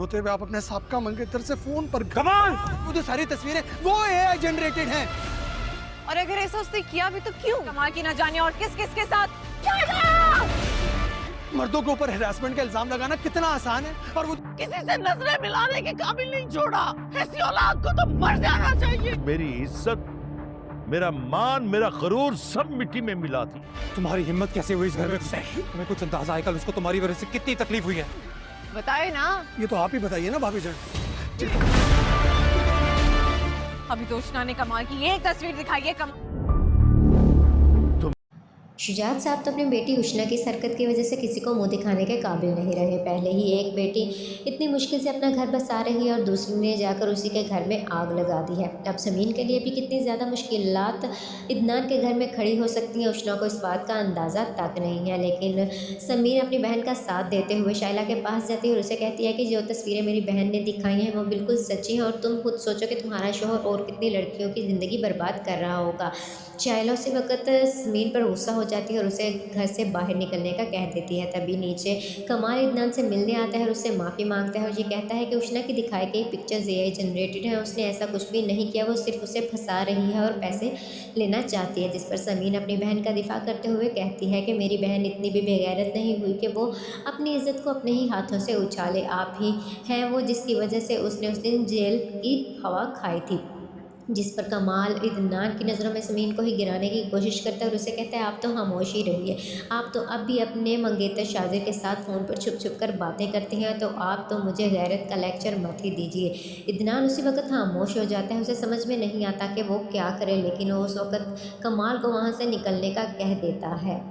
होते हुए आप अपने साबका मंगेतर से फोन पर कमाल, वो तो सारी तस्वीरें वो एआई जनरेटेड हैं। और अगर ऐसा उसने किया भी तो क्यों? कमाल की ना जाने और किस किस के साथ। मर्दों के ऊपर हैरेसमेंट का इल्जाम लगाना कितना आसान है, और वो किसी से नजरें मिलाने के काबिल नहीं छोड़ा। ऐसी औलाद को तो मर जाना चाहिए। मेरी इज्जत, मेरा मान, मेरा गरूर सब मिट्टी में मिला थी। तुम्हारी हिम्मत कैसे हुई इस घर में घुसने की? तुम्हें कुछ अंदाजा है कल उसको तुम्हारी वजह से कितनी तकलीफ हुई है? बताए ना। ये तो आप ही बताइए ना भाभी जान। अभी तो उष्णा ने कमाल की एक तस्वीर दिखाई है। शुजात साहब तो अपनी बेटी उष्णा की इस हरकत की वजह से किसी को मुंह दिखाने के काबिल नहीं रहे। पहले ही एक बेटी इतनी मुश्किल से अपना घर बसा रही है और दूसरी ने जाकर उसी के घर में आग लगा दी है। अब समीन के लिए भी कितनी ज़्यादा मुश्किलात इदनान के घर में खड़ी हो सकती हैं, उष्णा को इस बात का अंदाज़ा तक नहीं है। लेकिन समीन अपनी बहन का साथ देते हुए शाइला के पास जाती है और उसे कहती है कि जो तस्वीरें मेरी बहन ने दिखाई हैं वो बिल्कुल सच्ची हैं और तुम खुद सोचो कि तुम्हारा शोहर और कितनी लड़कियों की ज़िंदगी बर्बाद कर रहा होगा। शाइला उसी वक्त समीन पर गुस्सा हो जाती है और उसे घर से बाहर निकलने का कह देती है। तभी नीचे कमाल इदनान से मिलने आता है और उससे माफ़ी मांगता है और ये कहता है कि उष्णा की दिखाई गई पिक्चर्स एआई जनरेटेड है, उसने ऐसा कुछ भी नहीं किया, वो सिर्फ उसे फंसा रही है और पैसे लेना चाहती है। जिस पर समीन अपनी बहन का दिफा करते हुए कहती है कि मेरी बहन इतनी भी बेगैरत नहीं हुई कि वो अपनी इज्जत को अपने ही हाथों से उछाले। आप ही हैं वो जिसकी वजह से उसने उस दिन जेल की हवा खाई थी। जिस पर कमाल इदनान की नज़रों में समीन को ही गिराने की कोशिश करता है और उसे कहता है आप तो खामोश ही रहिए, आप तो अब भी अपने मंगेतर शाजिर के साथ फ़ोन पर छुप छुप कर बातें करते हैं, तो आप तो मुझे गैरत का लेक्चर मत ही दीजिए। इदनान उसी वक्त खामोश हो जाता है, उसे समझ में नहीं आता कि वो क्या करे, लेकिन वो उस वक्त कमाल को वहाँ से निकलने का कह देता है।